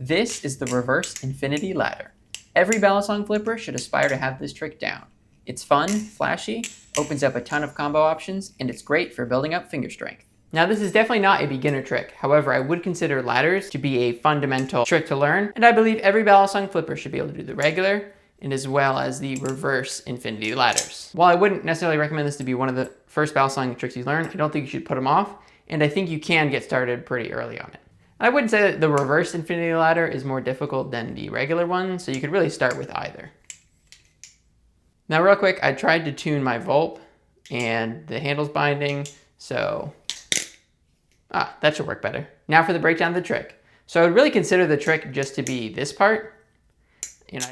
This is the reverse infinity ladder. Every balisong flipper should aspire to have this trick down. It's fun, flashy, opens up a ton of combo options, and it's great for building up finger strength. Now this is definitely not a beginner trick. However, I would consider ladders to be a fundamental trick to learn, and I believe every balisong flipper should be able to do the regular and as well as the reverse infinity ladders. While I wouldn't necessarily recommend this to be one of the first balisong tricks you learn, I don't think you should put them off, and I think you can get started pretty early on it. I wouldn't say that the reverse infinity ladder is more difficult than the regular one, so you could really start with either. Now real quick, I tried to tune my Vulp and the handle's binding, so that should work better. Now for the breakdown of the trick. So I would really consider the trick just to be this part.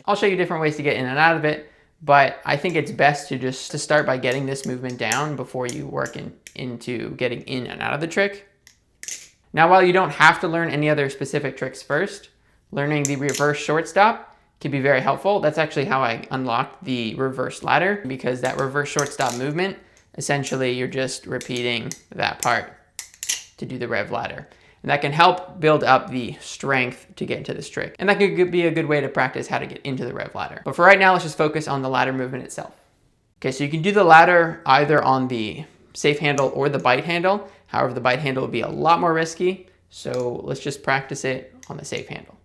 I'll show you different ways to get in and out of it, but I think it's best to start by getting this movement down before you work into getting in and out of the trick. Now, while you don't have to learn any other specific tricks first, learning the reverse shortstop can be very helpful. That's actually how I unlocked the reverse ladder, because that reverse shortstop movement, essentially you're just repeating that part to do the rev ladder. And that can help build up the strength to get into this trick. And that could be a good way to practice how to get into the rev ladder. But for right now, let's just focus on the ladder movement itself. Okay, so you can do the ladder either on the safe handle or the bite handle. However, the bite handle would be a lot more risky, so let's just practice it on the safe handle.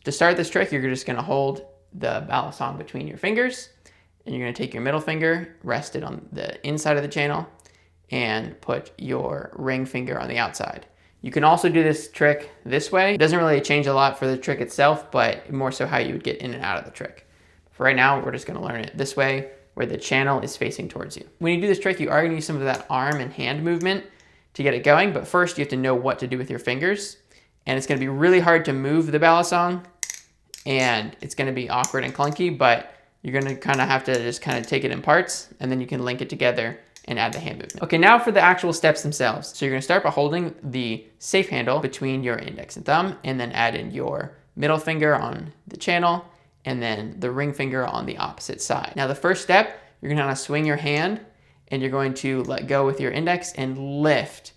To start this trick, you're just gonna hold the balisong between your fingers, and you're gonna take your middle finger, rest it on the inside of the channel, and put your ring finger on the outside. You can also do this trick this way. It doesn't really change a lot for the trick itself, but more so how you would get in and out of the trick. For right now, we're just gonna learn it this way, where the channel is facing towards you. When you do this trick, you are gonna use some of that arm and hand movement to get it going, but first you have to know what to do with your fingers. And it's gonna be really hard to move the balisong, and it's gonna be awkward and clunky, but you're gonna kinda have to just kinda take it in parts, and then you can link it together and add the hand movement. Okay, now for the actual steps themselves. So you're gonna start by holding the safe handle between your index and thumb, and then add in your middle finger on the channel, and then the ring finger on the opposite side. Now the first step, you're gonna swing your hand, and you're going to let go with your index and lift.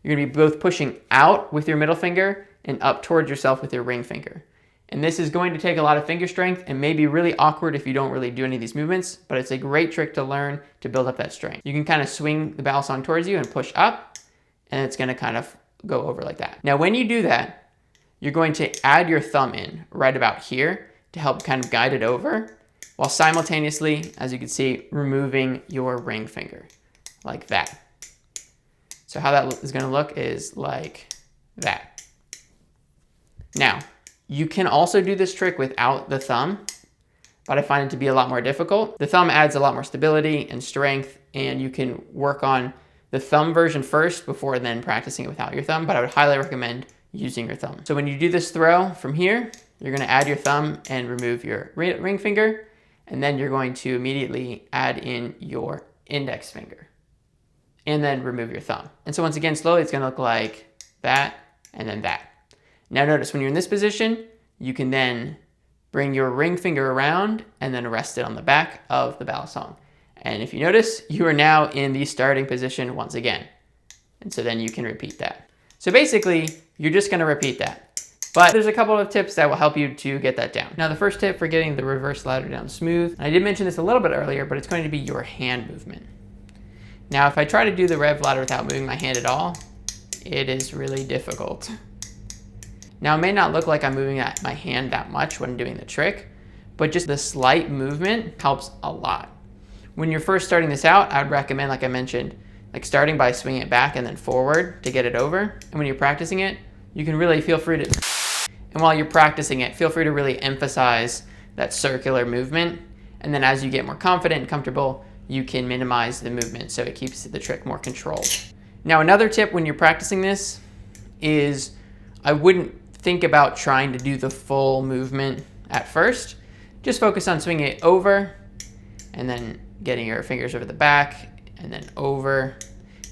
You're gonna be both pushing out with your middle finger and up towards yourself with your ring finger. And this is going to take a lot of finger strength and may be really awkward if you don't really do any of these movements, but it's a great trick to learn to build up that strength. You can kind of swing the balisong towards you and push up, and it's gonna kind of go over like that. Now when you do that, you're going to add your thumb in right about here to help kind of guide it over, while simultaneously, as you can see, removing your ring finger, like that. So how that is gonna look is like that. Now, you can also do this trick without the thumb, but I find it to be a lot more difficult. The thumb adds a lot more stability and strength, and you can work on the thumb version first before then practicing it without your thumb, but I would highly recommend using your thumb. So when you do this throw from here, you're gonna add your thumb and remove your ring finger, and then you're going to immediately add in your index finger and then remove your thumb. And so once again, slowly it's gonna look like that and then that. Now notice when you're in this position, you can then bring your ring finger around and then rest it on the back of the balisong. And if you notice, you are now in the starting position once again. And so then you can repeat that. So basically, you're just gonna repeat that. But there's a couple of tips that will help you to get that down. Now the first tip for getting the reverse ladder down smooth, and I did mention this a little bit earlier, but it's going to be your hand movement. Now if I try to do the rev ladder without moving my hand at all, it is really difficult. Now it may not look like I'm moving my hand that much when doing the trick, but just the slight movement helps a lot. When you're first starting this out, I would recommend, like I mentioned, like starting by swinging it back and then forward to get it over. And when you're practicing it, you can really feel free to, and while you're practicing it, feel free to really emphasize that circular movement. And then as you get more confident and comfortable, you can minimize the movement so it keeps the trick more controlled. Now another tip when you're practicing this is I wouldn't think about trying to do the full movement at first. Just focus on swinging it over and then getting your fingers over the back and then over,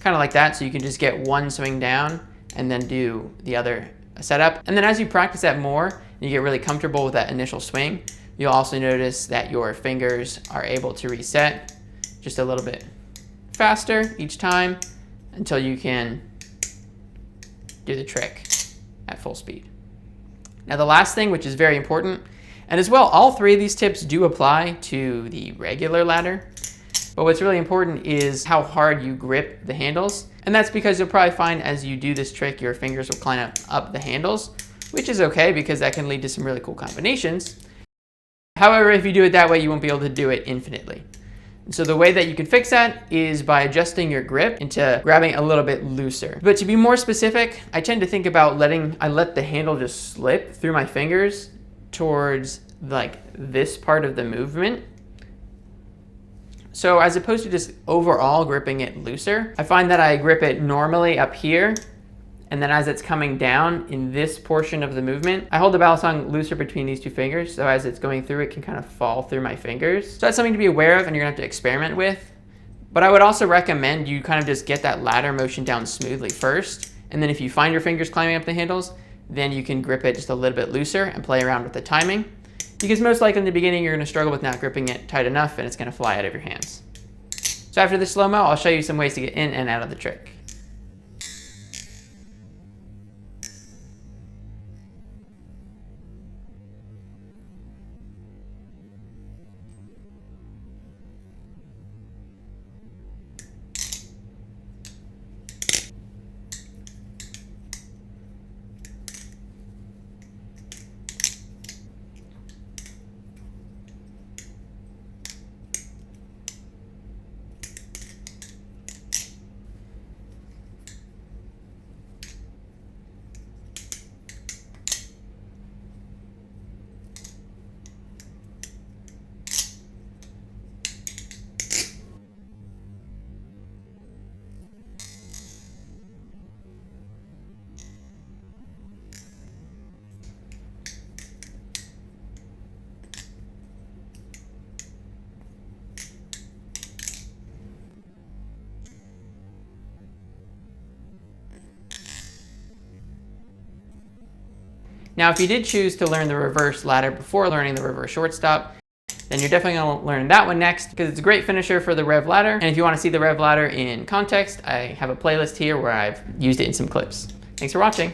kind of like that. So you can just get one swing down and then do the other setup. And then as you practice that more and you get really comfortable with that initial swing, you'll also notice that your fingers are able to reset just a little bit faster each time until you can do the trick at full speed. Now the last thing, which is very important, and as well, all three of these tips do apply to the regular ladder, but what's really important is how hard you grip the handles. And that's because you'll probably find as you do this trick, your fingers will climb up the handles, which is okay because that can lead to some really cool combinations. However, if you do it that way, you won't be able to do it infinitely. And so the way that you can fix that is by adjusting your grip into grabbing a little bit looser. But to be more specific, I tend to think about I let the handle just slip through my fingers towards like this part of the movement. So as opposed to just overall gripping it looser, I find that I grip it normally up here, and then as it's coming down in this portion of the movement, I hold the balisong looser between these two fingers, so as it's going through, it can kind of fall through my fingers. So that's something to be aware of and you're gonna have to experiment with. But I would also recommend you kind of just get that ladder motion down smoothly first, and then if you find your fingers climbing up the handles, then you can grip it just a little bit looser and play around with the timing. Because most likely in the beginning, you're gonna struggle with not gripping it tight enough and it's gonna fly out of your hands. So after the slow-mo, I'll show you some ways to get in and out of the trick. Now, if you did choose to learn the reverse ladder before learning the reverse shortstop, then you're definitely going to learn that one next because it's a great finisher for the rev ladder. And if you want to see the rev ladder in context, I have a playlist here where I've used it in some clips. Thanks for watching.